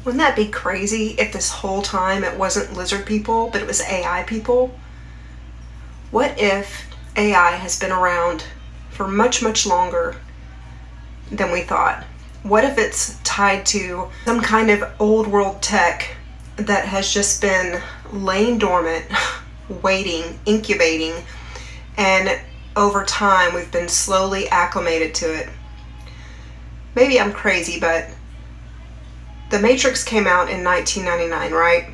Wouldn't that be crazy if this whole time it wasn't lizard people, but it was AI people? What if AI has been around for much, much longer than we thought? What if it's tied to some kind of old world tech that has just been laying dormant, waiting, incubating, and over time we've been slowly acclimated to it? Maybe I'm crazy, but The Matrix came out in 1999, right?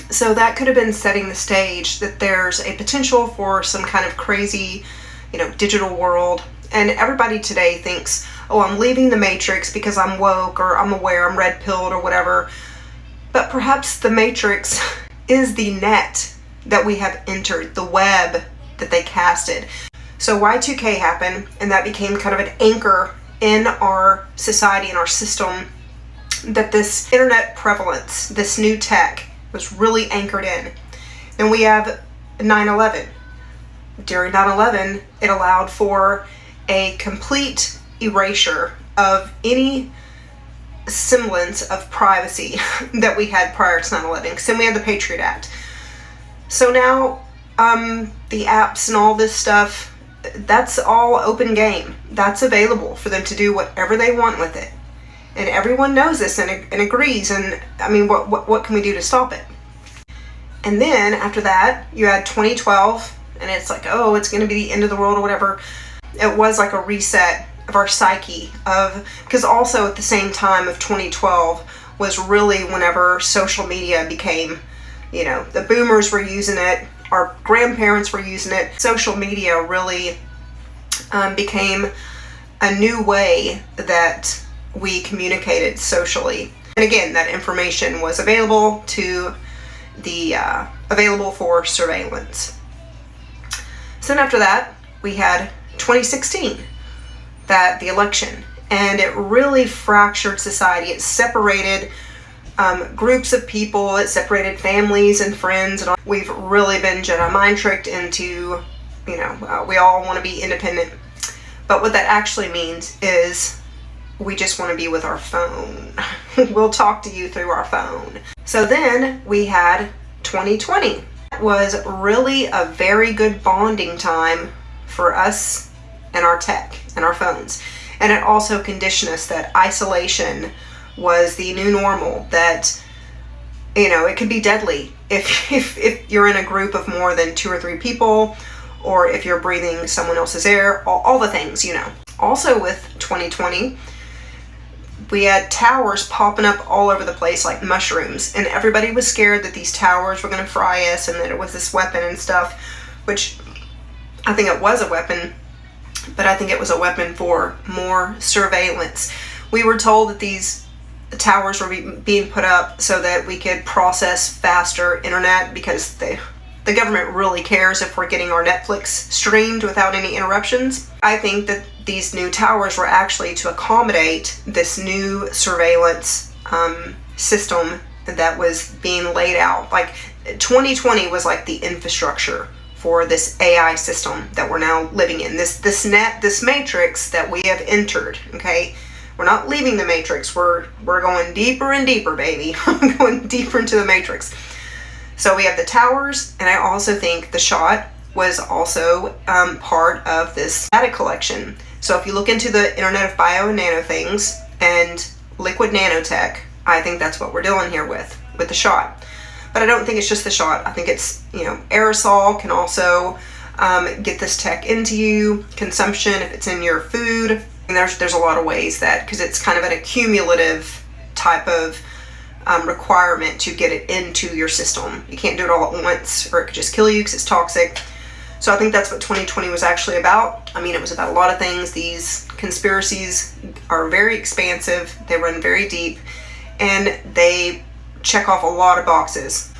So that could have been setting the stage that there's a potential for some kind of crazy, digital world. And everybody today thinks, oh, I'm leaving the Matrix because I'm woke or I'm aware, I'm red pilled or whatever. But perhaps the Matrix is the net that we have entered, the web that they casted. So Y2K happened, and that became kind of an anchor in our society, in our system, that this internet prevalence, this new tech, was really anchored in. Then we have 9/11. During 9/11, it allowed for a complete erasure of any semblance of privacy that we had prior to 9/11. Because then we had the Patriot Act. So now the apps and all this stuff, that's all open game. That's available for them to do whatever they want with it. And everyone knows this and agrees. And I mean, what can we do to stop it? And then after that, you had 2012, and it's like, oh, it's going to be the end of the world or whatever. It was like a reset of our psyche, because also at the same time of 2012 was really whenever social media became, the boomers were using it, our grandparents were using it. Social media really became a new way that we communicated socially. And again, that information was available for surveillance. So then after that, we had 2016, the election, and it really fractured society. It separated groups of people, it separated families and friends, and we've really been Jedi mind tricked into, we all want to be independent. But what that actually means is we just want to be with our phone. We'll talk to you through our phone. So then we had 2020. It was really a very good bonding time for us and our tech and our phones. And it also conditioned us that isolation was the new normal, that, it could be deadly if you're in a group of more than 2 or 3 people, or if you're breathing someone else's air, all the things, Also with 2020, we had towers popping up all over the place like mushrooms, and everybody was scared that these towers were going to fry us and that it was this weapon and stuff, which I think it was a weapon, but I think it was a weapon for more surveillance. We were told that these towers were being put up so that we could process faster internet, because the government really cares if we're getting our Netflix streamed without any interruptions. I think that these new towers were actually to accommodate this new surveillance system that was being laid out. Like 2020 was like the infrastructure for this AI system that we're now living in. This matrix that we have entered, okay? We're not leaving the matrix. We're going deeper and deeper, baby. Going deeper into the matrix. So we have the towers, and I also think the shot was also part of this data collection. So if you look into the Internet of Bio and Nano Things and liquid nanotech, I think that's what we're dealing here with the shot. But I don't think it's just the shot. I think it's, aerosol can also get this tech into you, consumption if it's in your food. And there's a lot of ways that, because it's kind of an accumulative type of requirement to get it into your system. You can't do it all at once, or it could just kill you because it's toxic. So I think that's what 2020 was actually about. I mean, it was about a lot of things. These conspiracies are very expansive, they run very deep, and they check off a lot of boxes.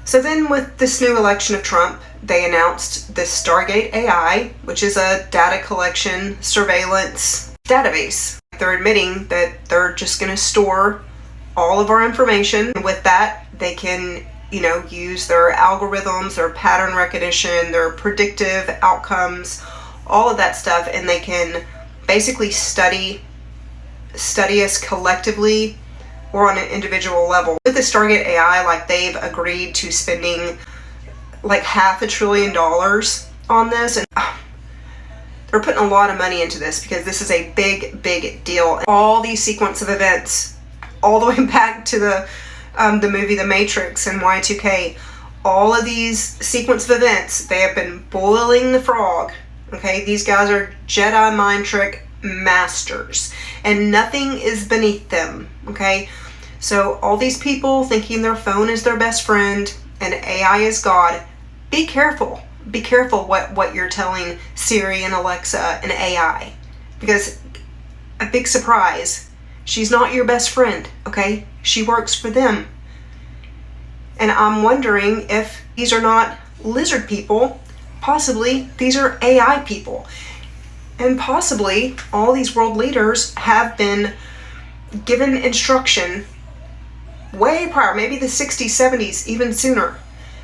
So then with this new election of Trump, they announced this Stargate AI, which is a data collection surveillance database. They're admitting that they're just going to store all of our information. With that, they can, use their algorithms, their pattern recognition, their predictive outcomes, all of that stuff, and they can basically study us collectively or on an individual level. With the Stargate AI, like they've agreed to spending like $500 billion on this, and they're putting a lot of money into this because this is a big, big deal. All these sequence of events, all the way back to the movie The Matrix and Y2K, all of these sequence of events, they have been boiling the frog. Okay, these guys are Jedi mind trick masters, and nothing is beneath them. Okay, so all these people thinking their phone is their best friend and AI is God, be careful. Be careful what you're telling Siri and Alexa and AI, because a big surprise, she's not your best friend. Okay, she works for them. And I'm wondering if these are not lizard people, possibly these are AI people. And possibly all these world leaders have been given instruction way prior, maybe the 60s, 70s, even sooner,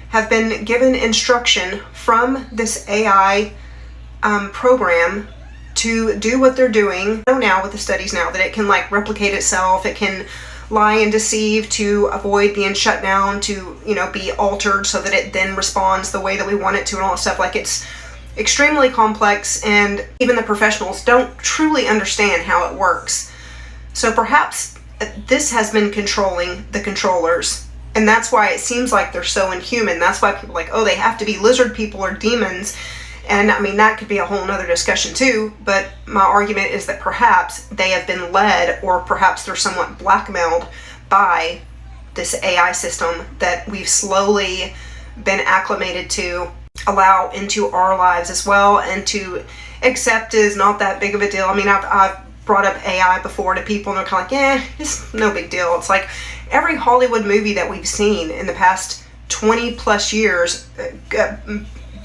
have been given instruction from this AI program to do what they're doing. I know now with the studies now that it can like replicate itself, it can lie and deceive to avoid being shut down, to, you know, be altered so that it then responds the way that we want it to and all that stuff. Like, it's extremely complex, and even the professionals don't truly understand how it works. So perhaps this has been controlling the controllers, and that's why it seems like they're so inhuman. That's why people are like, oh, they have to be lizard people or demons. And I mean, that could be a whole nother discussion too, but my argument is that perhaps they have been led, or perhaps they're somewhat blackmailed by this AI system that we've slowly been acclimated to allow into our lives as well, and to accept is not that big of a deal. I mean, I've brought up AI before to people and they're kind of like, it's no big deal. It's like every Hollywood movie that we've seen in the past 20 plus years,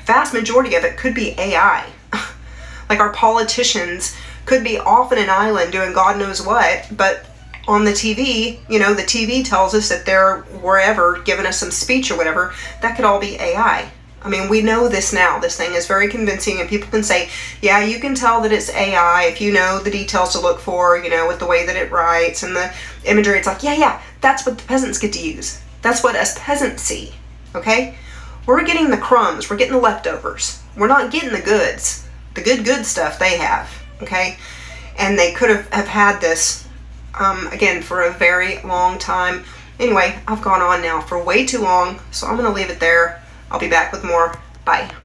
vast majority of it could be AI. Like, our politicians could be off in an island doing God knows what, but on the TV, you know, the TV tells us that they're wherever giving us some speech or whatever. That could all be AI. I mean, we know this now. This thing is very convincing, and people can say, yeah, you can tell that it's AI if you know the details to look for, you know, with the way that it writes and the imagery. It's like, yeah, that's what the peasants get to use. That's what us peasants see, okay? We're getting the crumbs. We're getting the leftovers. We're not getting the goods. The good stuff they have, okay? And they could have had this, again, for a very long time. Anyway, I've gone on now for way too long, so I'm going to leave it there. I'll be back with more. Bye.